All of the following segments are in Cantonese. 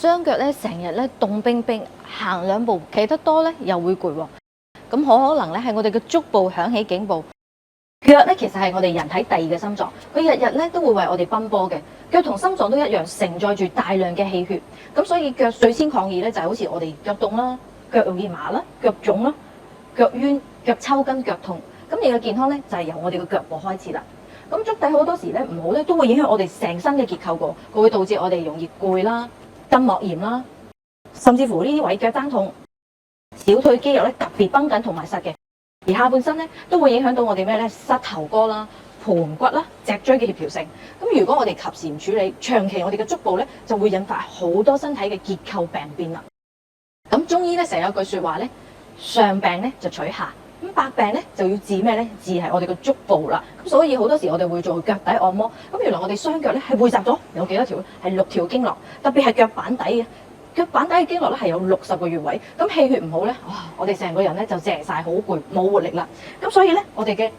雙腳咧成日咧凍冰冰，行兩步企得多咧又會攰喎。咁可能咧係我哋嘅足部響起警報。腳咧其實係我哋人體第二個心臟，佢日日咧都會為我哋奔波嘅。腳同心臟都一樣，承載住大量嘅氣血。咁所以腳最先抗議咧就係好似我哋腳凍啦、腳容易麻啦、腳腫啦、腳冤、腳抽筋、腳痛。咁你嘅健康咧就係由我哋嘅腳部開始啦。咁足底好多時咧唔好咧，都會影響我哋成身嘅結構個，佢會導致我哋容易攰啦、筋膜炎啦，甚至乎呢啲位腳踭痛、小腿肌肉咧特別繃緊同埋實嘅，而下半身咧都會影響到我哋咩咧膝頭哥啦、盤骨啦、脊椎嘅協調性。咁如果我哋及時唔處理，長期我哋嘅足部咧就會引發好多身體嘅結構病變啦。咁中醫咧成日有句説話咧，上病咧就取下。咁百病咧就要治咩咧？治係我哋嘅足部啦。咁所以好多時我哋會做腳底按摩。咁原來我哋雙腳咧係匯集咗有幾多條咧？係6條經絡，特別係腳板底嘅。腳板底嘅經絡咧係有60個穴位。咁氣血唔好咧，哇！我哋成個人咧就謝晒，好攰，冇活力啦。咁所以咧，我哋嘅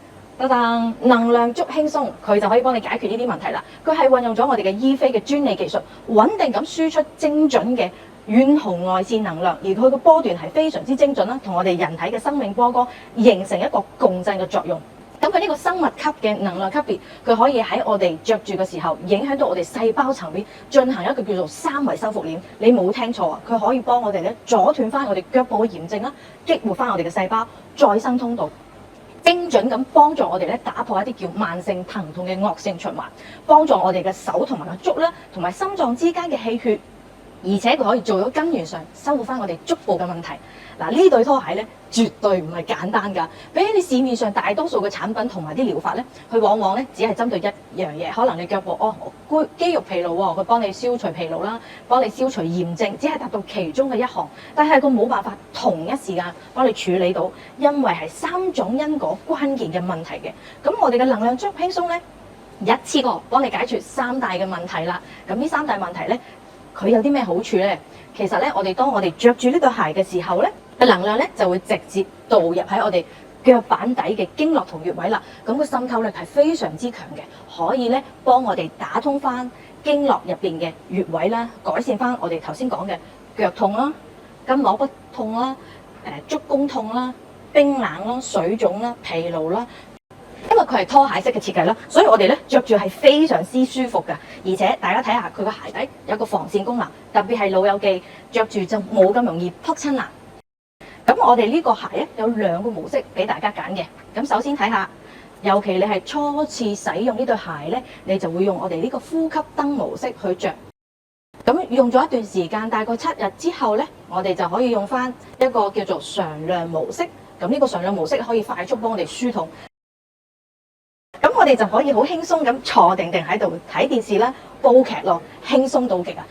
能量足輕鬆，佢就可以幫你解決呢啲問題啦。佢係運用咗我哋嘅醫飛嘅專利技術，穩定咁輸出精準嘅遠紅外線能量，而佢個波段係非常之精準啦，同我哋人體嘅生命波光形成一個共振嘅作用。咁佢呢個生物級嘅能量級別，佢可以喺我哋着住嘅時候，影響到我哋細胞層面，進行一個叫做3維修復鏈。你冇聽錯啊，佢可以幫我哋咧阻斷翻我哋腳部嘅炎症啦，激活翻我哋嘅細胞，再生通道。精準咁幫助我哋咧打破一啲叫慢性疼痛嘅惡性循環，幫助我哋嘅手同埋個足啦，同埋心臟之間嘅氣血。而且佢可以做到根源上修復翻我哋足部嘅問題。嗱，呢對拖鞋咧絕對唔係簡單㗎。比起你市面上大多數嘅產品同埋啲療法咧，佢往往咧只係針對一樣嘢，可能你腳部肌肉疲勞喎，佢幫你消除疲勞啦，幫你消除炎症，只係達到其中嘅一項。但係佢冇辦法同一時間幫你處理到，因為係3種因果關鍵嘅問題嘅。咁我哋嘅能量足輕鬆咧，一次過幫你解決3大嘅問題啦。咁呢3大問題咧，佢有啲咩好處呢？其實咧，當我哋着住呢對鞋嘅時候咧，能量咧就會直接導入喺我哋腳板底嘅經絡同穴位啦。咁個滲透力係非常之強嘅，可以咧幫我哋打通翻經絡入邊嘅穴位啦，改善翻我哋頭先講嘅腳痛啦、筋膜不痛啦、足弓痛啦、冰冷啦、水腫啦、疲勞啦。因為佢係拖鞋式嘅設計啦，所以我哋咧着住係非常之舒服嘅，而且大家睇下佢個鞋底有個防線功能，特別係老友記着住就冇咁容易撲親啦。咁我哋呢個鞋咧有2個模式俾大家揀嘅。咁首先睇下，尤其你係初次使用呢對鞋咧，你就會用我哋呢個呼吸燈模式去着。咁用咗一段時間，大概7日之後咧，我哋就可以用翻一個叫做常亮模式。咁呢個常亮模式可以快速幫我哋疏通。咁我哋就可以好輕鬆咁坐定定喺度睇電視啦、煲劇咯，輕鬆到極啊！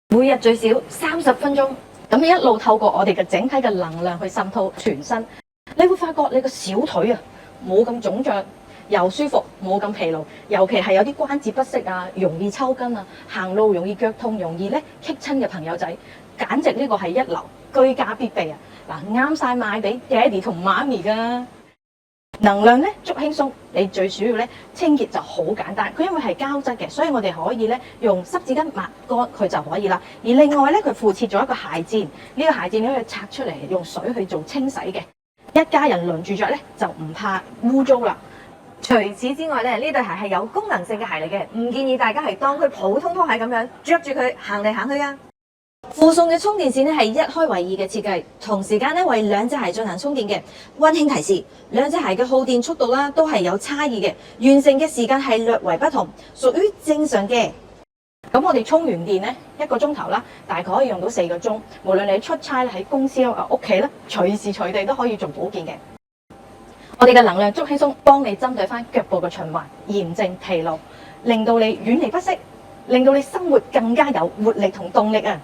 每日最少30分鐘，咁一路透過我哋嘅整體嘅能量去滲透全身，你會發覺你個小腿啊冇咁腫脹，又舒服，冇咁疲勞，尤其係有啲關節不適啊、容易抽筋啊、行路容易腳痛、容易咧棘親嘅朋友仔，簡直呢個係一流居家必備啊！嗱，啱晒買俾爹哋同媽咪噶。能量咧足輕鬆，你最主要咧清潔就好簡單。佢因為係膠質嘅，所以我哋可以咧用濕紙巾抹乾佢就可以啦。而另外咧，佢附設咗一個鞋墊，呢個鞋墊你可以拆出嚟用水去做清洗嘅。一家人輪住着咧就唔怕污糟啦。除此之外咧，呢對鞋係有功能性嘅鞋嚟嘅，唔建議大家係當佢普通拖鞋咁樣着住佢行嚟行去啊。附送嘅充電線咧係1開為2嘅設計，同時間咧為2隻鞋進行充電嘅。溫馨提示，2隻鞋嘅耗電速度啦都係有差異嘅，完成嘅時間係略為不同，屬於正常嘅。咁我哋充完電咧1個鐘頭啦，大概可以用到4個鐘。無論你出差喺公司啊、屋企咧，隨時隨地都可以做保健嘅。我哋嘅能量足輕鬆，幫你針對翻腳部嘅循環、炎症、疲勞，令到你遠離不適，令到你生活更加有活力同動力啊！